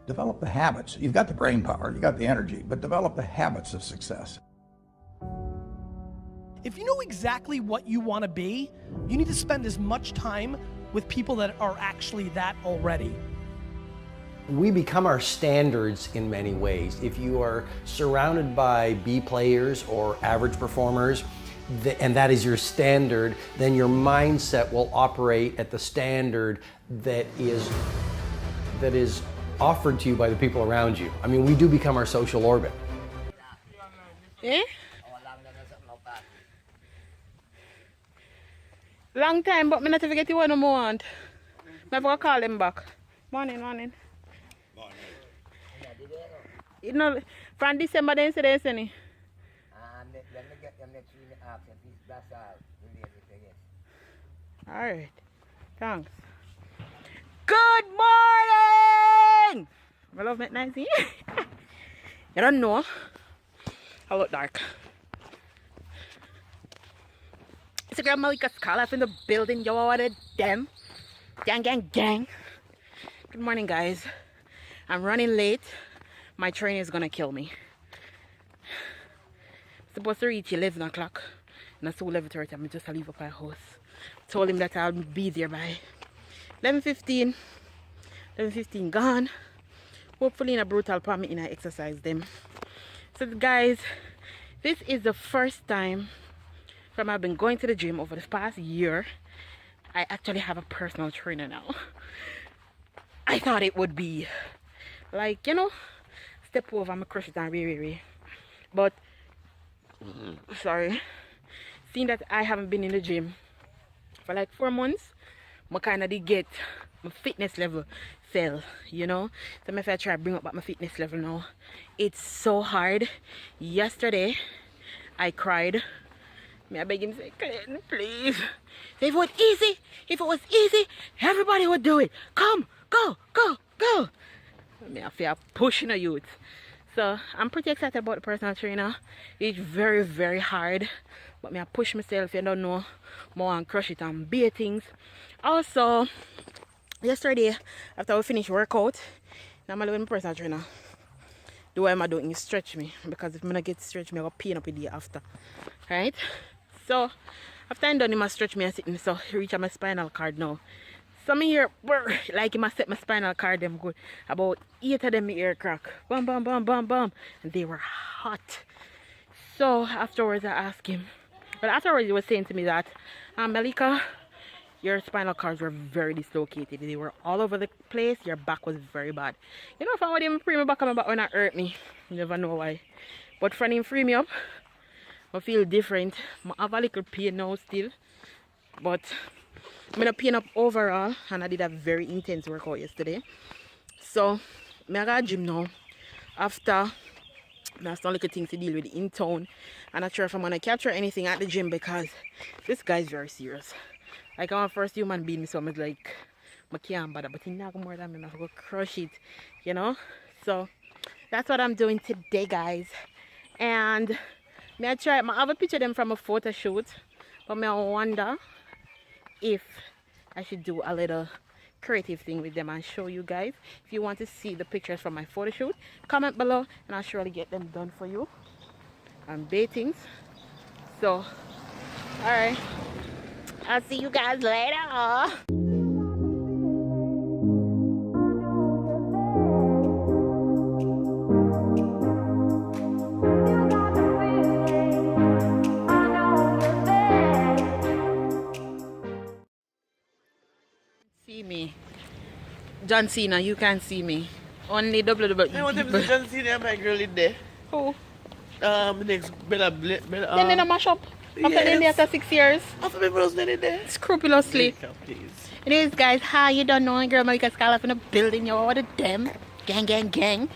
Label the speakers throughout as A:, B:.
A: Develop the habits. You've got the brain power, you've got the energy, but develop the habits of success.
B: If you know exactly what you want to be, you need to spend as much time with people that are actually that already.
C: We become our standards in many ways. If you are surrounded by B players or average performers, and that is your standard, then your mindset will operate at the standard that is offered to you by the people around you. I mean, we do become our social orbit.
D: Eh? Long time, but me not forget you what I want. I have to call him back. Morning.
E: Morning.
D: You know, from December they say this, any.
E: Let me get them next week after this. That's all.
D: Alright. Thanks. Good morning! I love it nice. You don't know. I look dark. It's a girl MELICASKYLIFE in the building. Yo, what a damn. Gang. Good morning, guys. I'm running late. My train is gonna kill me. Supposed to reach 11 o'clock. And I saw 11:30. I'm just leave up my house. Told him that I'll be there by 11:15. 11:15 gone. Hopefully in a brutal palm and I exercise them. So guys, this is the first time from I've been going to the gym over the past year. I actually have a personal trainer now. I thought it would be like, you know, step over my crush it and re. But sorry, seeing that I haven't been in the gym for like 4 months, I kind of did get my fitness level fell, you know. So if I try to bring up back my fitness level now, it's so hard. Yesterday I cried. I beg him, say, Clayton, please. If it was easy, everybody would do it. Come, go. I feel pushing a youth. So I'm pretty excited about the personal trainer. It's very, very hard. But I push myself, you don't know, more and crush it and beat things. Also, yesterday, after we finished workout, I'm with my personal trainer. The way I'm doing is stretch me. Because if I don't get stretch me, I'll pain up the day after. Right? So, after I'm done, he must stretch me and sitting, so I reach my spinal cord now. Some here, like he must set my spinal cord them good. About 8 of them my ear crack. Bam. And they were hot. So, afterwards I asked him. But afterwards he was saying to me that, Melica, your spinal cords were very dislocated. They were all over the place. Your back was very bad. You know, if I would even free my back on my back when it hurt me. You never know why. But for him free me up, I feel different. I have a little pain now still, but I'm not pain up overall, and I did a very intense workout yesterday. So I got a gym now. After there's some little things to deal with in town, I'm not sure if I'm gonna capture anything at the gym because this guy's very serious. Like I'm a first human being, so I'm like, I can't bother, but he's not more than me, I'm gonna crush it, you know. So that's what I'm doing today, guys. And I have a picture of them from a photo shoot, but I wonder if I should do a little creative thing with them and show you guys. If you want to see the pictures from my photo shoot, comment below and I'll surely get them done for you. And baitings. So, alright. I'll see you guys later. Me, John Cena, you can't see me. Only WWE.
F: Hey, what if John Cena, my girl in there?
D: Who?
F: Next Bella.
D: Then they mash up. After yes. After 6 years.
F: After people was in there.
D: Scrupulously. Anyways, guys, hi, you don't know, girl MELICASKYLIFE in the building, yo, what a damn. Gang.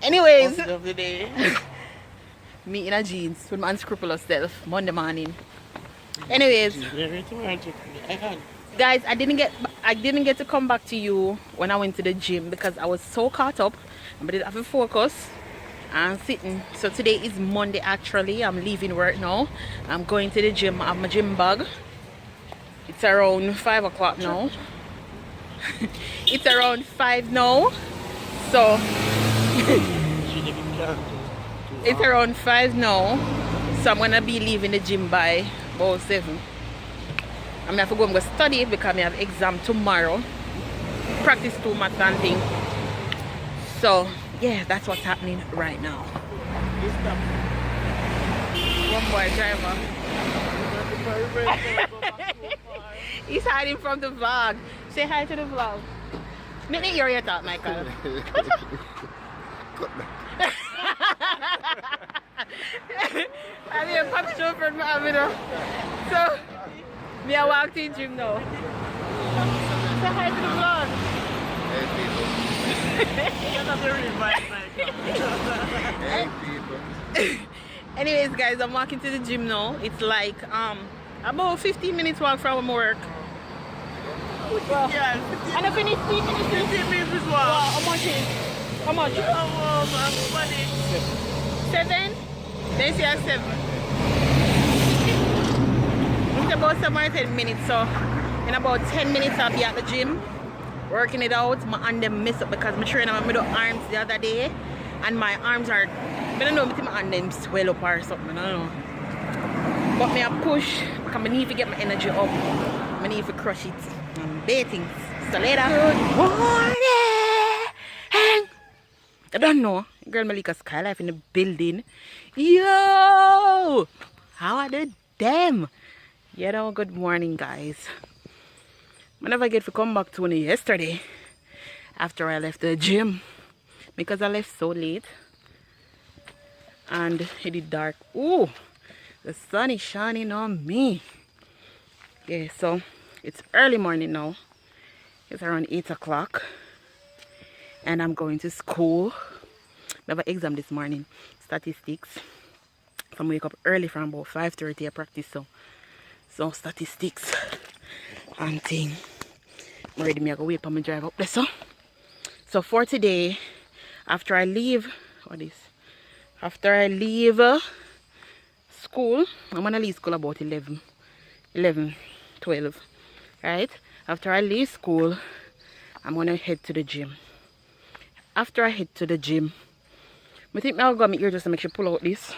D: Anyways.
F: Of the day.
D: Me in a jeans with my unscrupulous self, Monday morning. Anyways. Guys, I didn't get to come back to you when I went to the gym because I was so caught up. I didn't have to focus and sitting. So today is Monday actually. I'm leaving work now. I'm going to the gym. I have my gym bag. It's around 5 o'clock now. It's around 5 now. So it's around 5 now, so I'm gonna be leaving the gym by about 7. I'm gonna have to go and go study because I have exam tomorrow. Practice 2 maths and thing. So yeah, that's what's happening right now. One more driver. He's hiding from the vlog. Say hi to the vlog. Make me hear your thought, Michael. I mean, a pop show for my video. So, me I walked in gym now. Say hi to the vlog.
E: Hey people.
D: Anyways, guys, I'm walking to the gym now. It's like about 15 minutes walk from work. Well,
F: Yeah,
D: and I finished 15 minutes.
F: 15 minutes is
D: Wow,
F: what?
D: how much is? How much?
F: Oh, man, funny.
D: 7? They say 7. It's about 7 or 10 minutes, so in about 10 minutes I'll be at the gym working it out. My hand them mess up because my trainer made up arms the other day and my arms are, I don't know if my hand them swell up or something, I don't know. But me I push because I need to get my energy up. I need to crush it and baiting. So later. Good morning! I don't know. Girl MELICASKYLIFE in the building. Yo! How are the them? You know, good morning, guys. I never get to come back to me yesterday after I left the gym because I left so late and it is dark. Ooh, the sun is shining on me. Yeah, so it's early morning now. It's around 8 o'clock. And I'm going to school. I have an exam this morning, statistics. So I'm wake up early from about 5:30 I practice so statistics and thing. I'm ready, I go wait for my drive up there. So for today, after I leave, after I leave school, I'm gonna leave school about 12. Right? After I leave school, I'm gonna head to the gym. After I head to the gym, I think I'll go my ear just to make sure pull out this,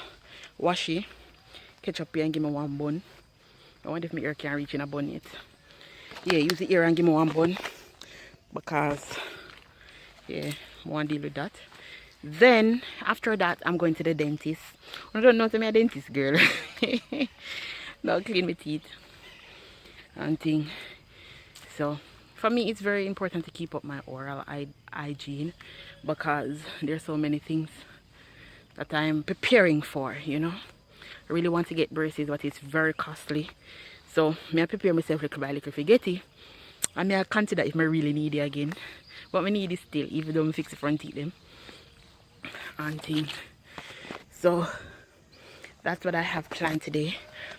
D: wash it, ketchup here and give me one bun. I wonder if my ear can reach in a bun yet. Yeah, use the ear and give me one bun because yeah, I want to deal with that. Then after that, I'm going to the dentist. I don't know to me a dentist girl. Now clean my teeth and thing. So for me, it's very important to keep up my oral hygiene because there's so many things that I'm preparing for, you know. I really want to get braces, but it's very costly. So I prepare myself little by little to get it. And I consider if I really need it again. But I need it still, even though I fix the front teeth them. And thing. So that's what I have planned today.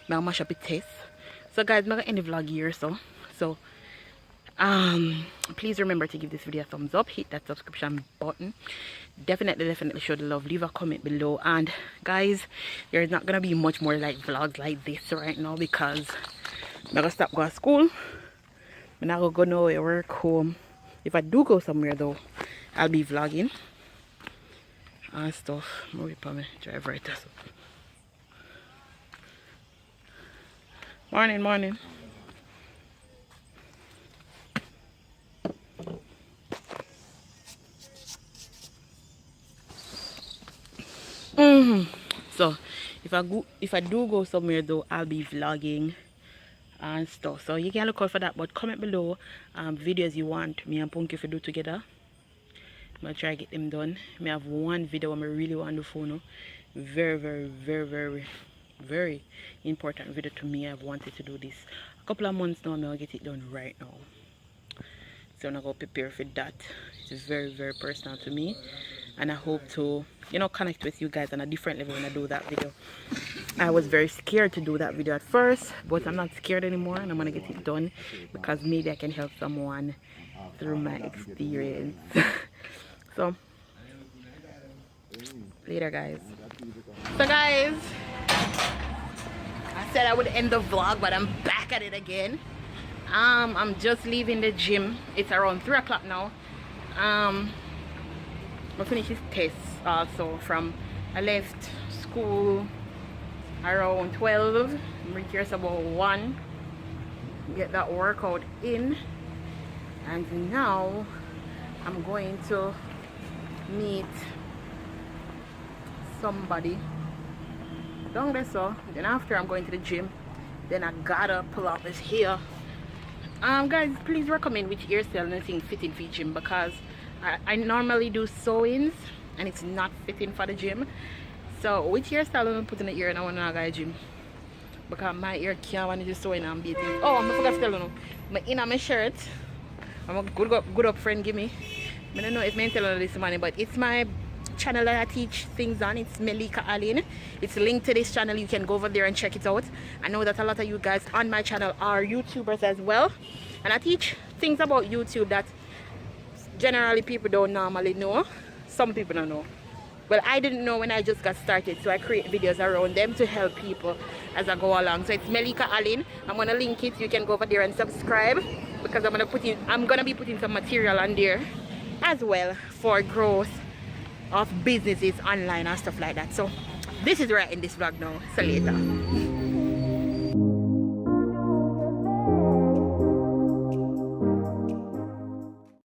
D: I'll mash up a test. So guys, I'm gonna end the vlog here. So please remember to give this video a thumbs up, hit that subscription button, definitely show the love, leave a comment below. And guys, there's not gonna be much more like vlogs like this right now because I'm gonna stop going to school. I'm not gonna go nowhere, work, home. If I do go somewhere though, I'll be vlogging and stuff. I'm gonna wait me drive right there. Morning. So if I do go somewhere though, I'll be vlogging and stuff, so you can look out for that. But comment below videos you want me and Punky to do together. I'm gonna try to get them done. I have one video I really want to do for now. Very important video to me. I've wanted to do this a couple of months now. I'm gonna get it done right now, so I'm gonna go prepare for that. It's very personal to me, and I hope to, you know, connect with you guys on a different level when I do that video. I was very scared to do that video at first, but I'm not scared anymore, and I'm gonna get it done because maybe I can help someone through my experience. So later, guys. So guys, I said I would end the vlog, but I'm back at it again. I'm just leaving the gym. It's around 3 o'clock now. I finished his tests also. I left school around 12. I'm reached here about 1. Get that workout in, and now I'm going to meet somebody down there. So then after I'm going to the gym, then I gotta pull up this hair. Guys, please recommend which hairstyle and thing fitting for gym, because I normally do sew-ins and it's not fitting for the gym. So which hairstyle I'm putting in the ear and I want to go to the gym, because my ear can't want to just sew in and beating. Oh, I forgot to tell you, my inner my shirt, I'm a good up friend give me. I don't know if I'm telling you this money, but it's my channel that I teach things on. It's Melica Allen. It's linked to this channel. You can go over there and check it out. I know that a lot of you guys on my channel are YouTubers as well, and I teach things about YouTube that generally people don't normally know. Some people don't know. Well, I didn't know when I just got started, so I create videos around them to help people as I go along. So it's Melica Allen. I'm gonna link it. You can go over there and subscribe, because I'm gonna be putting some material on there as well for growth of businesses online and stuff like that. So this is where I end this vlog now. See you later.